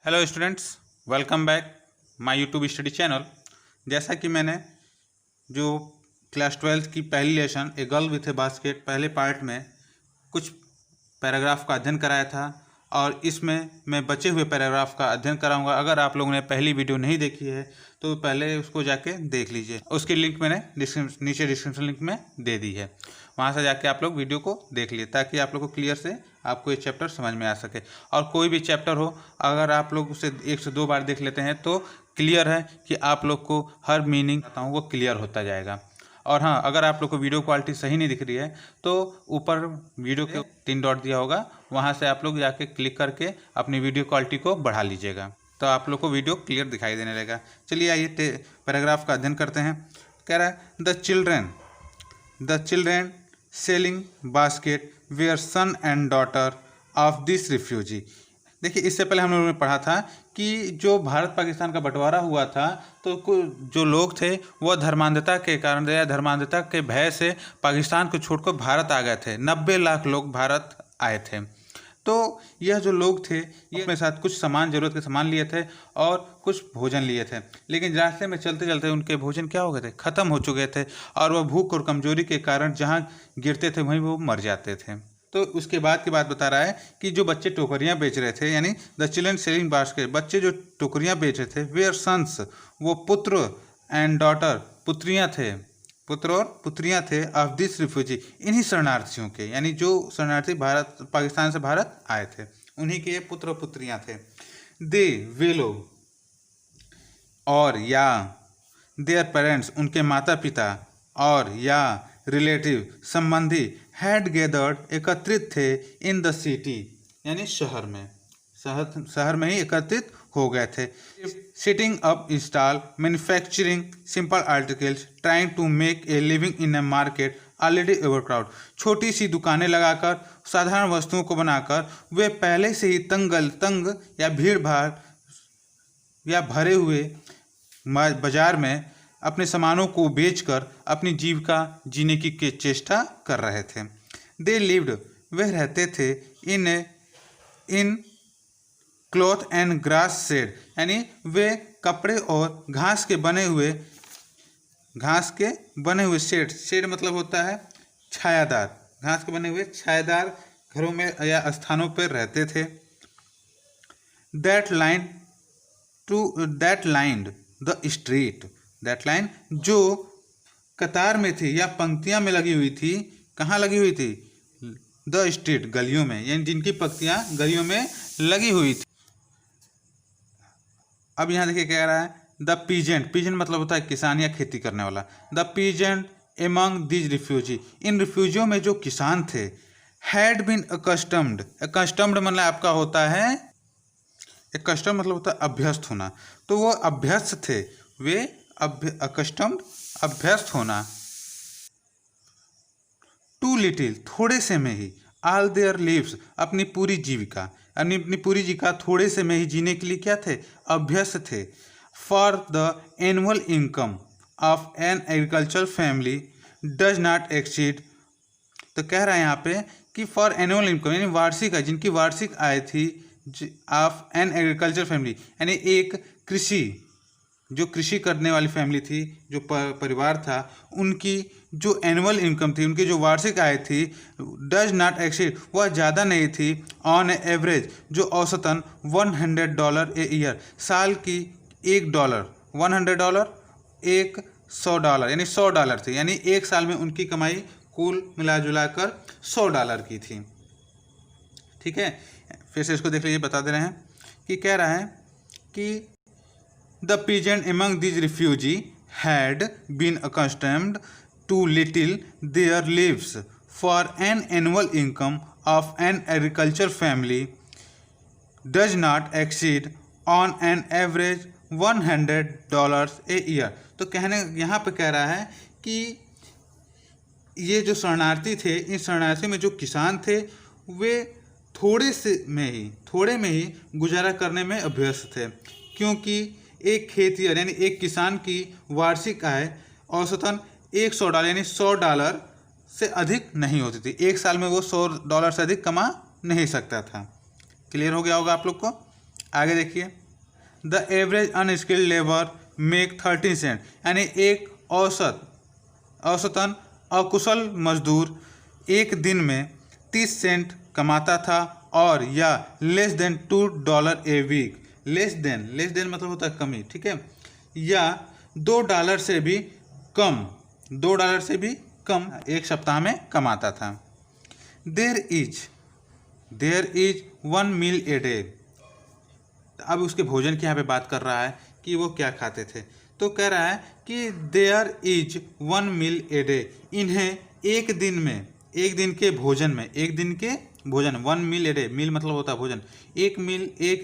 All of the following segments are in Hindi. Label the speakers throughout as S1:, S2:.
S1: Hello students, welcome back my YouTube study channel. जैसा कि मैंने जो क्लास 12 की पहली lesson a girl with A basket पहले पार्ट में कुछ पैराग्राफ का अध्ययन कराया था और इसमें मैं बचे हुए पैराग्राफ का अध्ययन कराऊंगा। अगर आप लोगों ने पहली वीडियो नहीं देखी है तो पहले उसको जाके देख लीजिए। उसकी लिंक मैंने नीचे डिस्क्रिप्शन लिंक में दे दी है, वहाँ से जाके आप लोग वीडियो को देख लिए ताकि आप लोग को क्लियर से आपको ये चैप्टर समझ में आ सके। और कोई भी चैप्टर हो, अगर आप लोग उसे 1 से 2 बार देख लेते हैं तो क्लियर है कि आप लोग को हर मीनिंग बताऊँ वो क्लियर होता जाएगा। और हाँ, अगर आप लोग को वीडियो क्वालिटी सही नहीं दिख रही है तो ऊपर वीडियो के 3 डॉट दिया होगा, वहाँ से आप लोग जाके क्लिक करके अपनी वीडियो क्वालिटी को बढ़ा लीजिएगा तो आप लोग को वीडियो क्लियर दिखाई देने लगेगा। चलिए आइए पैराग्राफ का अध्ययन करते हैं। कह रहा है the children selling basket where son and daughter of this refugee. देखिए, इससे पहले हम लोगों ने पढ़ा था कि जो भारत पाकिस्तान का बंटवारा हुआ था तो जो लोग थे वह धर्मांधता के कारण या धर्मांधता के भय से पाकिस्तान को छोड़कर भारत आ गए थे। 90 लाख लोग भारत आए थे। तो यह जो लोग थे ये अपने साथ कुछ सामान, ज़रूरत के सामान लिए थे और कुछ भोजन लिए थे, लेकिन रास्ते में चलते चलते उनके भोजन क्या हो गए थे, ख़त्म हो चुके थे और वह भूख और कमजोरी के कारण जहाँ गिरते थे वहीं वो मर जाते थे। तो उसके बाद की बात बता रहा है कि जो बच्चे टोकरियाँ बेच रहे थे, यानी द चिल्ड्रन सेलिंग बास्केट, बच्चे जो टोकरियाँ बेच रहे थे, वेयर सन्स, वो पुत्र, एंड डॉटर, पुत्रियाँ थे, पुत्र और पुत्रियाँ थे, ऑफ दिस रिफ्यूजी, इन्हीं शरणार्थियों के, यानी जो शरणार्थी भारत पाकिस्तान से भारत आए थे उन्हीं के पुत्र और पुत्रियाँ थे। वे लोग, और या देयर पेरेंट्स, उनके माता पिता, और या रिलेटिव, संबंधी, हैड गैदर्ड, एकत्रित थे, इन द सिटी, यानी शहर में, शहर में ही एकत्रित हो गए थे। Sitting up install manufacturing simple articles trying to make a living in a market already overcrowd. छोटी सी दुकानें लगाकर, साधारण वस्तुओं को बनाकर वे पहले से ही तंग या भीड़ भाड़ या भरे हुए बाजार में अपने सामानों को बेचकर अपनी जीविका जीने की चेष्टा कर रहे थे। दे लिव्ड, वे रहते थे, इन क्लॉथ एंड ग्रास शेड, यानी वे कपड़े और घास के बने हुए शेड मतलब होता है छायादार, घास के बने हुए छायादार घरों में या स्थानों पर रहते थे। That lined the street, that line, जो कतार में थी या पंक्तियां में लगी हुई थी, कहाँ लगी हुई थी, द स्ट्रीट, गलियों में, यानी जिनकी पंक्तियां गलियों में लगी हुई थी। अब यहाँ देखिए कह रहा है द पीजेंट मतलब होता है किसान या खेती करने वाला। The peasant among these refugee, इन रिफ्यूजियों में जो किसान थे, हैड बीन अकस्टम्ड मतलब आपका होता है, कस्टम मतलब होता है अभ्यस्त होना, तो वो अभ्यस्त थे, वे अकस्टम्ड, अभ्यस्त होना। टू लिटिल, थोड़े से में ही, ऑल देयर लिव्स, अपनी पूरी जीविका थोड़े से में ही जीने के लिए क्या थे, अभ्यस्त थे। For the annual income of an agriculture family does not exceed, तो कह रहा है यहाँ पे कि फॉर एनुअल इनकम, यानी वार्षिक आय, जिनकी वार्षिक आय थी, ऑफ एन एग्रीकल्चर फैमिली, यानी एक जो कृषि करने वाली फैमिली थी, जो परिवार था, उनकी जो एनुअल इनकम थी, उनकी जो वार्षिक आय थी, डज नॉट एक्सीड, वह ज़्यादा नहीं थी, ऑन एवरेज, जो औसतन $100 ए ईयर, साल की $1, $100, $100, यानी $100 थी, यानी एक साल में उनकी कमाई कुल मिला जुला कर $100 की थी। ठीक है, फिर से इसको देख लीजिए, बता दे रहे हैं कि कह रहा है कि the peasant among this refugee had been accustomed to little their lives for an annual income of an agriculture family does not exceed on an average $100 a year. तो कहने यहाँ पे कह रहा है कि ये जो शरणार्थी थे, इन शरणार्थी में जो किसान थे, वे थोड़े में ही गुजारा करने में अभ्यस्त थे, क्योंकि एक खेतिहर यानी एक किसान की वार्षिक आय औसतन $100 यानी $100 से अधिक नहीं होती थी। एक साल में वो $100 से अधिक कमा नहीं सकता था। क्लियर हो गया होगा आप लोग को। आगे देखिए, the average unskilled labour make 13 cent, यानी एक औसतन अकुशल मजदूर एक दिन में 30 सेंट कमाता था, और या less than $2 a week. Less than मतलब होता है कमी, ठीक है, या $2 से भी कम, $2 से भी कम एक सप्ताह में कमाता था। There is 1 meal a day. अब उसके भोजन की यहाँ पे बात कर रहा है कि वो क्या खाते थे। तो कह रहा है कि there is 1 meal a day, इन्हें एक दिन के भोजन 1 मील ए डे, मील मतलब होता है भोजन, एक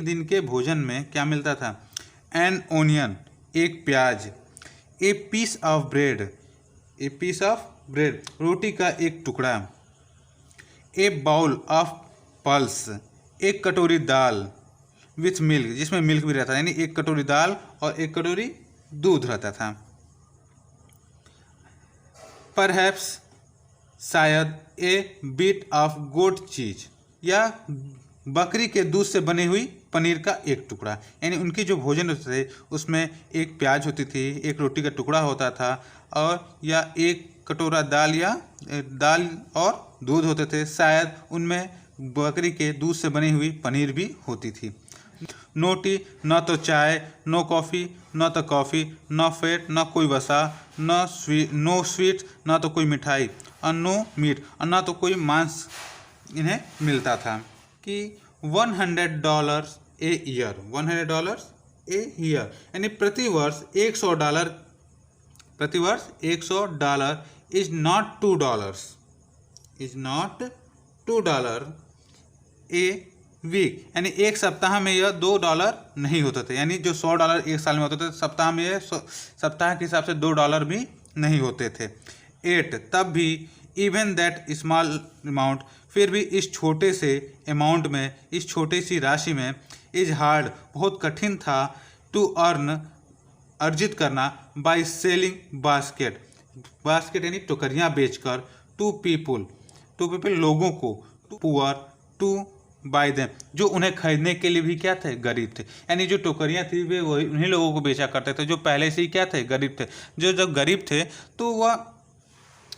S1: दिन के भोजन में क्या मिलता था? एन ओनियन, एक प्याज, ए पीस ऑफ ब्रेड, रोटी का एक टुकड़ा, ए बाउल ऑफ पल्स, एक कटोरी दाल, विथ मिल्क, जिसमें मिल्क भी रहता था, यानी एक कटोरी दाल और एक कटोरी दूध रहता था। परहैप्स, शायद ए बिट ऑफ गोट चीज, या बकरी के दूध से बनी हुई पनीर का एक टुकड़ा। यानी उनके जो भोजन होते थे उसमें एक प्याज होती थी, एक रोटी का टुकड़ा होता था, और या एक कटोरा दाल और दूध होते थे, शायद उनमें बकरी के दूध से बनी हुई पनीर भी होती थी। नो टी, न तो चाय, नो कॉफ़ी, न तो कॉफ़ी, न फैट, न कोई वसा, नो स्वीट, न तो कोई मिठाई, और नो मीट, और न तो कोई मांस इन्हें मिलता था। कि $100 ए ईयर, $100 ए ईयर, यानी प्रतिवर्ष $100 इज नॉट $2 ए वीक, यानी एक सप्ताह में यह $2 नहीं होते थे। यानी जो $100 एक साल में होते थे, सप्ताह में यह सप्ताह के हिसाब से $2 भी नहीं होते थे। 8, तब भी इवन दैट स्मॉल अमाउंट, फिर भी इस छोटे से अमाउंट में, इस छोटी सी राशि में, इज हार्ड, बहुत कठिन था, टू अर्न, अर्जित करना, बाय सेलिंग बास्केट यानी टोकरियाँ बेचकर, टू पीपल लोगों को, पुअर टू बाय देम, जो उन्हें खरीदने के लिए भी क्या थे? गरीब थे। यानी जो टोकरियाँ थी वे वही उन्हीं लोगों को बेचा करते थे जो पहले से ही क्या थे? गरीब थे। जो जब गरीब थे तो वह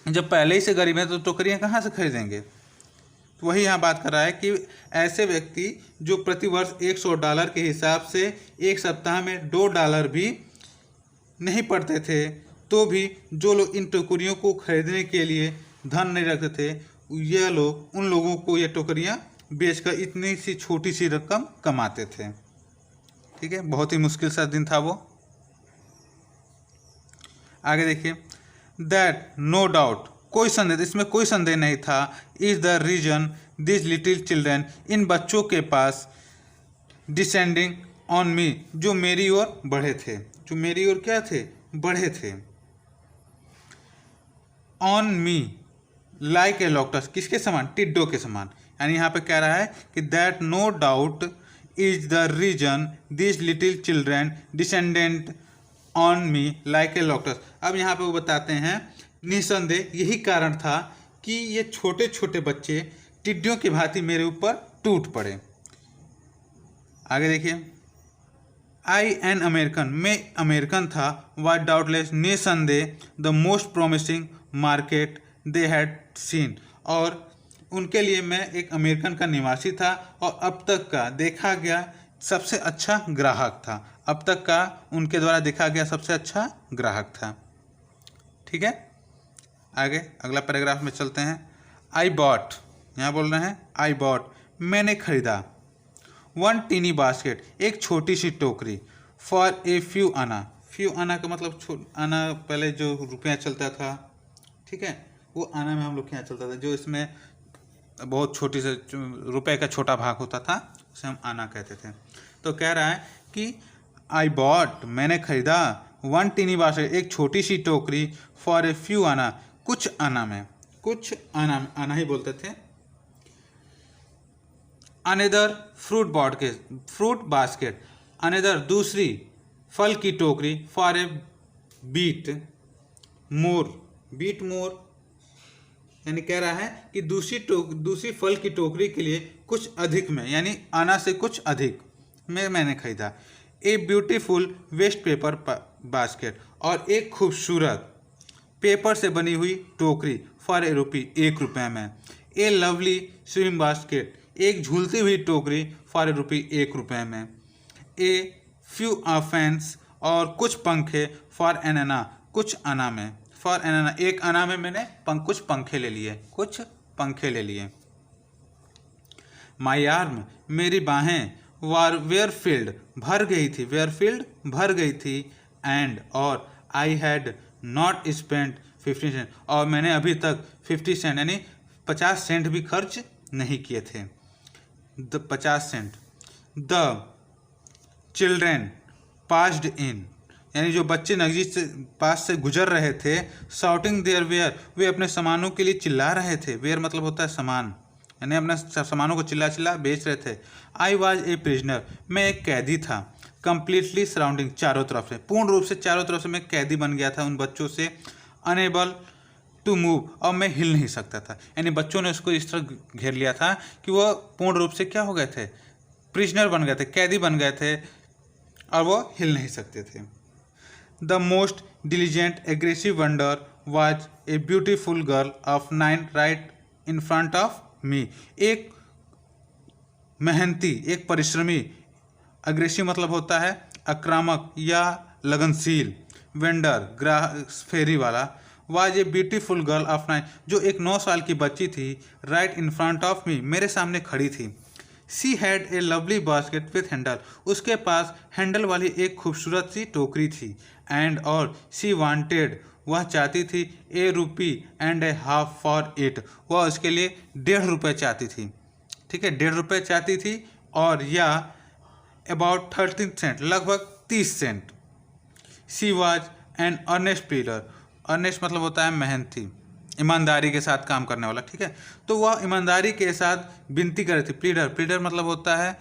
S1: जब पहले ही से गरीब हैं तो टोकरियाँ कहाँ से खरीदेंगे? तो वही यहाँ बात कर रहा है कि ऐसे व्यक्ति जो प्रतिवर्ष $100 के हिसाब से एक सप्ताह में $2 भी नहीं पड़ते थे, तो भी जो लोग इन टोकरियों को खरीदने के लिए धन नहीं रखते थे, यह लोग उन लोगों को ये टोकरियाँ बेचकर इतनी सी छोटी सी रकम कमाते थे। ठीक है, बहुत ही मुश्किल सा दिन था वो। आगे देखिए, दैट नो डाउट, कोई संदेह, इसमें कोई संदेह नहीं था, is the reason this little children, इन बच्चों के पास, डिसेंडिंग ऑन मी, जो मेरी ओर बढ़े थे, जो मेरी ओर क्या थे? बढ़े थे। ऑन मी लाइक ए लॉक्टस, किसके समान? टिड्डों के समान। यानी यहाँ पे कह रहा है कि that no doubt is the reason this little children descendant on me like a locusts. अब यहाँ पे वो बताते हैं निसंदेह यही कारण था कि ये छोटे छोटे बच्चे टिड्डियों की भांति मेरे ऊपर टूट पड़े। आगे देखिए, आई एन अमेरिकन, मैं अमेरिकन था, वाज डाउटलेस, निसंदेह, the most promising market they had seen, और उनके लिए मैं एक अमेरिकन का निवासी था और अब तक का देखा गया सबसे अच्छा ग्राहक था, अब तक का उनके द्वारा देखा गया सबसे अच्छा ग्राहक था। ठीक है, आगे अगला पैराग्राफ में चलते हैं। आई बॉट, यहाँ बोल रहे हैं आई बॉट, मैंने खरीदा, 1 टीनी बास्केट, एक छोटी सी टोकरी, फॉर ए फ्यू आना, फ्यू आना का मतलब आना पहले जो रुपया चलता था, ठीक है, वो आना में हम लोग के यहाँ चलता था, जो इसमें बहुत छोटी से रुपए का छोटा भाग होता था उसे हम आना कहते थे। तो कह रहा है कि आई बॉट, मैंने खरीदा, 1 टीनी बास्केट, एक छोटी सी टोकरी, फॉर ए फ्यू आना, कुछ आना में, कुछ आना ही बोलते थे। अनदर फ्रूट बास्केट, अनदर दूसरी फल की टोकरी, फॉर ए बीट मोर, यानी कह रहा है कि दूसरी फल की टोकरी के लिए कुछ अधिक में, यानी आना से कुछ अधिक, मैंने खरीदा। A beautiful waste paper basket, और एक खूबसूरत पेपर से बनी हुई टोकरी फॉर ₹1 में। ए लवली स्विम बास्केट, एक झूलती हुई टोकरी फॉर ₹1 में। ए फ्यू फैंस, और कुछ पंखे फॉर एन आना, कुछ आना में। फॉर एन आना, एक आना में मैंने कुछ पंखे ले लिए। माई आर्म, मेरी बाहें, वेयर भर गई थी, एंड और I had not spent 50 cent, और मैंने अभी तक 50 सेंट यानी 50 सेंट भी खर्च नहीं किए थे। 50 cent. The children passed in, यानी जो बच्चे नगजी से पास से गुजर रहे थे, शाउटिंग देयर वेयर, वे अपने सामानों के लिए चिल्ला रहे थे। वेयर मतलब होता है सामान, यानी अपने सामानों को चिल्ला बेच रहे थे। आई वॉज ए प्रिजनर, मैं एक कैदी था। कंप्लीटली सराउंडिंग, चारों तरफ से, पूर्ण रूप से चारों तरफ से मैं कैदी बन गया था उन बच्चों से। अनेबल टू मूव, और मैं हिल नहीं सकता था, यानी बच्चों ने उसको इस तरह घेर लिया था कि वह पूर्ण रूप से क्या हो गए थे, प्रिजनर बन गए थे, कैदी बन गए थे, और वो हिल नहीं सकते थे। The most diligent aggressive wonder was a beautiful girl of 9 right in front of me, एक मेहनती, एक परिश्रमी, अग्रेसिव मतलब होता है आक्रामक या लगनशील, वेंडर फेरी वाला, was a beautiful girl of 9, जो एक 9 साल की बच्ची थी, right in front of me, मेरे सामने खड़ी थी। She had a lovely basket with handle, उसके पास हैंडल वाली एक खूबसूरत सी टोकरी थी। एंड और सी वांटेड, वह चाहती थी ₹1.50 फॉर इट, वह उसके लिए ₹1.50 चाहती थी। ठीक है, ₹1.50 चाहती थी, और या अबाउट 13 सेंट, लगभग 30 cent. She was an earnest pleader, earnest मतलब होता है मेहनती, ईमानदारी के साथ काम करने वाला। ठीक है, तो वह ईमानदारी के साथ विनती कर रही थी। प्लीडर मतलब होता है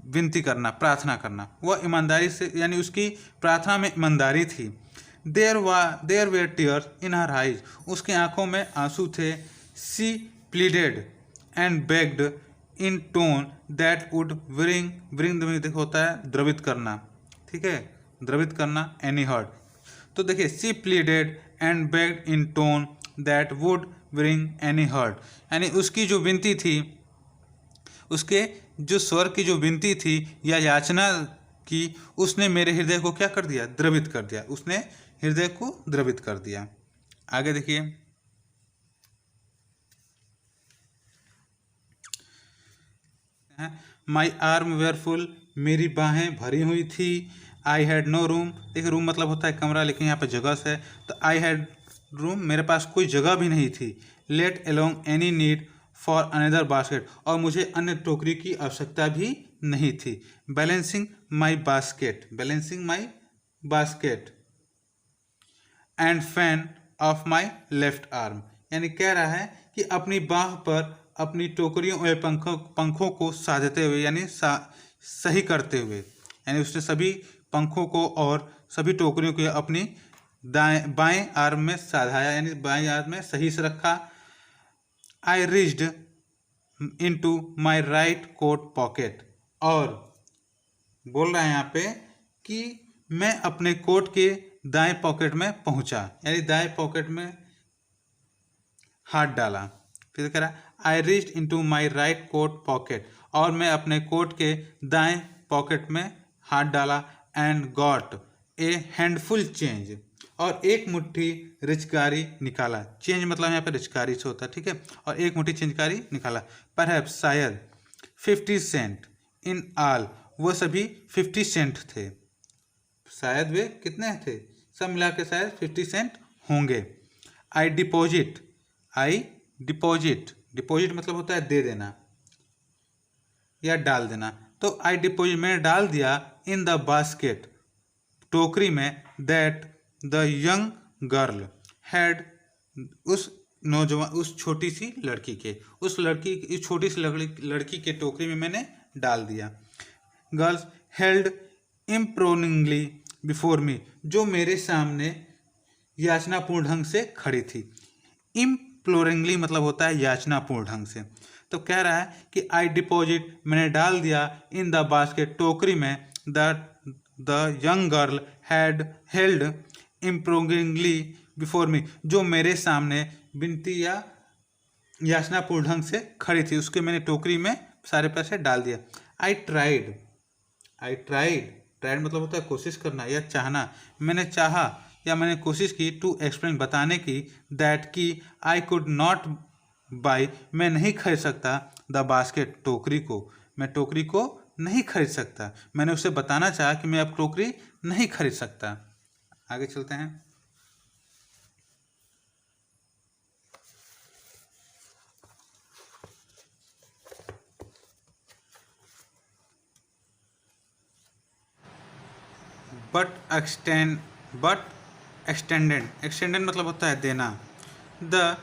S1: विनती करना, प्रार्थना करना। वह ईमानदारी से, यानी उसकी प्रार्थना में ईमानदारी थी। There were tears in her eyes, उसकी आंखों में आंसू थे। She pleaded and begged in tone that would bring होता है द्रवित करना। ठीक है, द्रवित करना, एनी हर्ट। तो देखिए, she pleaded and begged in tone that would bring any heart, यानी उसकी जो विनती थी, उसके जो स्वर की जो विनती थी या याचना की, उसने मेरे हृदय को क्या कर दिया, द्रवित कर दिया, उसने हृदय को द्रवित कर दिया। आगे देखिए, माई आर्म वेयर फुल, मेरी बाहें भरी हुई थी। आई हैड नो रूम, देखिए रूम मतलब होता है कमरा, लेकिन यहाँ पे जगह है, तो आई हैड रूम, मेरे पास कोई जगह भी नहीं थी। Let along any need for another basket, और मुझे अन्य टोकरी की आवश्यकता भी नहीं थी। Balancing my basket and fan of my left arm, यानी कह रहा है कि अपनी बाह पर अपनी टोकरियों और पंखों को साधते हुए, यानी सही करते हुए, यानी उसने सभी पंखों को और सभी टोकरियों को अपनी बाएं आर्म में साधाया, यानी बाएं आर्म में सही से रखा। I reached into my right coat pocket, और बोल रहा है यहाँ पे कि मैं अपने कोट के दाएं पॉकेट में पहुंचा, यानी दाएं पॉकेट में हाथ डाला। फिर कह रहा I reached into my right coat pocket, और मैं अपने कोट के दाएं पॉकेट में हाथ डाला। And got a handful change, और एक मुट्ठी रिचकारी निकाला। चेंज मतलब यहाँ पे रिचकारी से होता है। ठीक है, और एक मुट्ठी चिंचकारी निकाला। परहैप्स, शायद 50 सेंट इन ऑल, वो सभी 50 सेंट थे। शायद वे कितने थे, सब मिला के शायद 50 सेंट होंगे। आई डिपॉजिट मतलब होता है दे देना या डाल देना। तो आई डिपॉजिट, मैंने डाल दिया, इन द बास्केट, टोकरी में, that the young girl had, उस नौजवान, उस छोटी सी लड़की के, इस छोटी सी लड़की के टोकरी में मैंने डाल दिया। गर्ल्स हेल्ड इम्प्लोरिंगली बिफोर मी, जो मेरे सामने याचनापूर्ण ढंग से खड़ी थी। इम्प्लोरिंगली मतलब होता है याचनापूर्ण ढंग से। तो कह रहा है कि आई डिपॉजिट, मैंने डाल दिया, इन द बास्केट, टोकरी में, the young girl had held imploringly before me, जो मेरे सामने विनती या याचनापूर्ण ढंग से खड़ी थी, उसके मैंने टोकरी में सारे पैसे डाल दिया। आई ट्राइड मतलब होता है कोशिश करना या चाहना, मैंने चाहा या मैंने कोशिश की, टू एक्सप्लेन, बताने की, दैट कि आई कुड नॉट बाई, मैं नहीं खरीद सकता, द बास्केट, टोकरी को, मैं टोकरी को नहीं खरीद सकता। मैंने उसे बताना चाहा कि मैं अब टोकरी नहीं खरीद सकता। आगे चलते हैं। बट एक्सटेंडेड मतलब होता है देना। द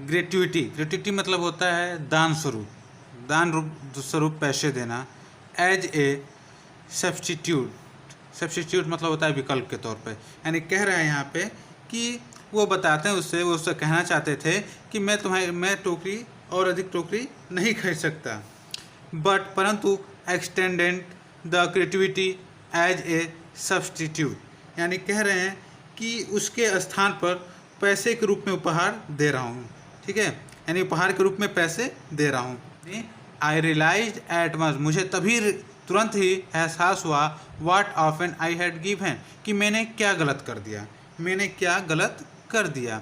S1: ग्रेट्युटी मतलब होता है दान स्वरूप पैसे देना। एज ए सब्स्टिट्यूट मतलब होता है विकल्प के तौर पे, यानी कह रहा है यहाँ पे कि वो बताते हैं वो उससे कहना चाहते थे कि मैं टोकरी और अधिक टोकरी नहीं खरीद सकता, परंतु extended the gratuity as a substitute, यानी कह रहे हैं कि उसके स्थान पर पैसे के रूप में उपहार दे रहा हूँ। ठीक है, यानी उपहार के रूप में पैसे दे रहा हूँ। आई रियलाइज्ड एट वंस, मुझे तभी तुरंत ही एहसास हुआ, what often I had given, कि मैंने क्या गलत कर दिया।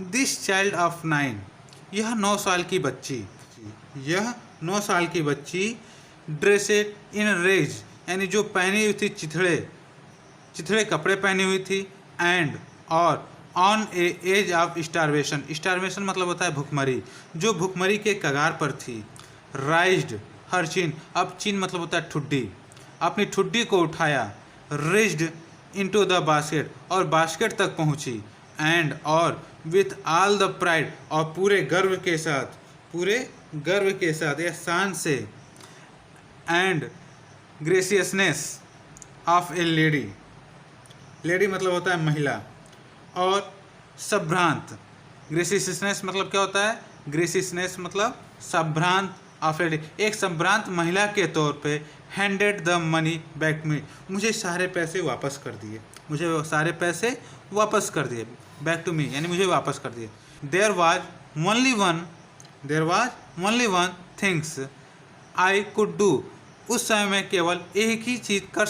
S1: दिस चाइल्ड ऑफ 9, यह 9 साल की बच्ची ड्रेसेड इन रेज, यानी जो पहनी हुई थी चिथड़े कपड़े पहनी हुई थी, एंड और on a edge of starvation मतलब होता है भुखमरी, जो भुखमरी के कगार पर थी। राइज्ड हर चिन, अब चिन मतलब होता है ठुड्डी, अपनी ठुड्डी को उठाया। रेज्ड इनटू द बास्केट, और बास्केट तक पहुंची। एंड और विथ ऑल द प्राइड, और पूरे गर्व के साथ या शान से। एंड ग्रेसियसनेस ऑफ ए लेडी मतलब होता है महिला। और संभ्रांत, ग्रेसियसनेस मतलब क्या होता है, ग्रेसियसनेस मतलब संभ्रांत ऑफ लेडी, एक संभ्रांत महिला के तौर पे। हैंडेड द मनी बैक मी, मुझे सारे पैसे वापस कर दिए, बैक टू मी यानी मुझे वापस कर दिए। There was only one things I could do, उस समय मैं केवल एक ही चीज़ कर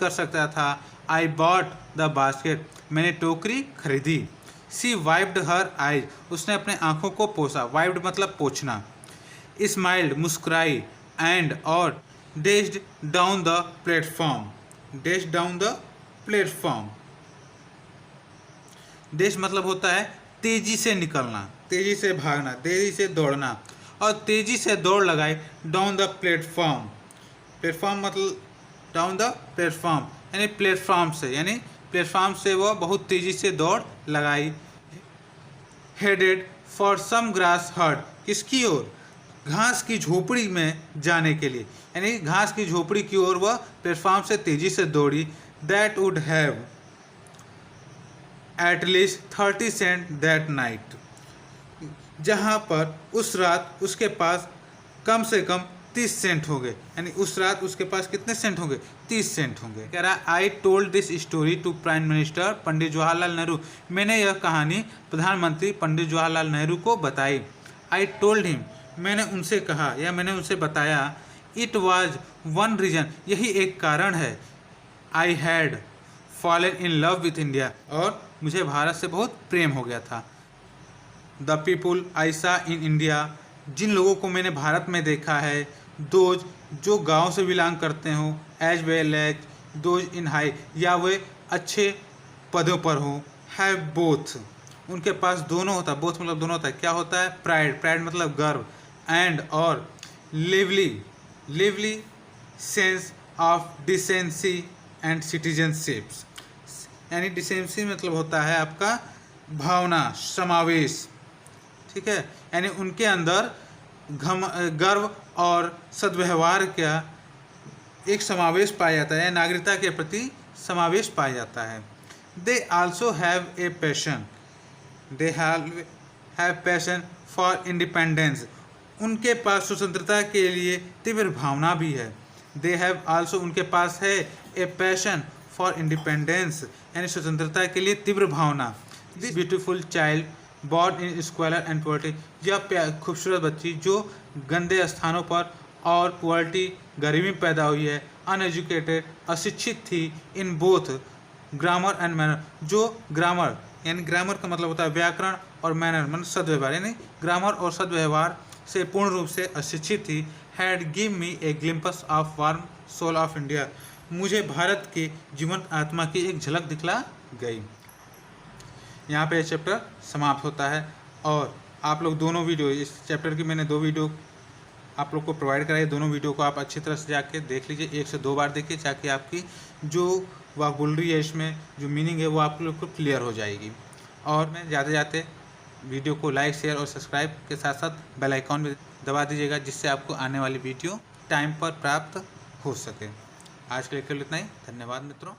S1: सकता था। आई बॉट द बास्केट, मैंने टोकरी खरीदी। सी वाइप्ड हर आइज, उसने अपने आँखों को पोंछा, वाइप्ड मतलब पोंछना। स्माइल्ड मुस्कुराई, एंड और डेस्ड डाउन द प्लेटफॉर्म। डेश मतलब होता है तेजी से निकलना, तेजी से भागना, तेजी से दौड़ना, और तेजी से दौड़ लगाई। डाउन द प्लेटफॉर्म मतलब डाउन द प्लेटफॉर्म यानी प्लेटफॉर्म से वह बहुत तेजी से दौड़ लगाई। हेडेड फॉर सम ग्रास हट, किसकी ओर, घास की झोपड़ी में जाने के लिए, यानी घास की झोपड़ी की ओर वह प्लेटफॉर्म से तेजी से दौड़ी। That would have at least 30 cent that night, जहाँ पर उस रात उसके पास कम से कम 30 सेंट होंगे, यानी उस रात उसके पास कितने सेंट होंगे, 30 सेंट होंगे। कह रहा I told this story to prime minister Pandit Jawaharlal Nehru, मैंने यह कहानी प्रधानमंत्री पंडित जवाहरलाल नेहरू को बताई। आई टोल्ड हिम, मैंने उनसे कहा या मैंने उनसे बताया। इट वॉज वन रीजन, यही एक कारण है। I had fallen in love with India, और मुझे भारत से बहुत प्रेम हो गया था। द पीपुल आई सा इन इंडिया, जिन लोगों को मैंने भारत में देखा है। दोज जो गांव से बिलोंग करते हों, as well as those in high, या वे अच्छे पदों पर हों। हैव बोथ, उनके पास दोनों होता है, बोथ मतलब दोनों होता है। क्या होता है, प्राइड मतलब गर्व। एंड और lively sense of decency and citizenship, यानी डिसेंसी मतलब होता है आपका भावना, समावेश। ठीक है, यानी उनके अंदर गर्व और सद्व्यवहार का एक समावेश पाया जाता है, नागरिकता के प्रति समावेश पाया जाता है। They also have a passion, they have passion for independence, उनके पास स्वतंत्रता के लिए तीव्र भावना भी है। दे हैव आल्सो, उनके पास है ए पैशन फॉर इंडिपेंडेंस, यानी स्वतंत्रता के लिए तीव्र भावना। This beautiful child born in squalor and poverty, यह खूबसूरत बच्ची जो गंदे स्थानों पर और पॉवर्टी गरीबी में पैदा हुई है, अनएजुकेटेड अशिक्षित थी, in both grammar and manner, जो ग्रामर यानी ग्रामर का मतलब होता है व्याकरण और मैनर मतलब सदव्यवहार, यानी ग्रामर और सदव्यवहार से पूर्ण रूप से अशिक्षित थी। Had give me a glimpse of warm soul of India, मुझे भारत के जीवंत आत्मा की एक झलक दिखला गई। यहाँ पे चैप्टर समाप्त होता है और आप लोग दोनों वीडियो, इस चैप्टर की मैंने 2 वीडियो आप लोग को प्रोवाइड कराई, दोनों वीडियो को आप अच्छी तरह से जाके देख लीजिए, 1 से 2 बार देखिए, ताकि आपकी जो वोकैबुलरी है इसमें जो मीनिंग है वो आप लोग को क्लियर हो जाएगी। और मैं जाते जाते वीडियो को लाइक शेयर और सब्सक्राइब के साथ साथ बेल आइकॉन भी दबा दीजिएगा, जिससे आपको आने वाली वीडियो टाइम पर प्राप्त हो सके। आज के लिए केवल इतना ही, धन्यवाद मित्रों।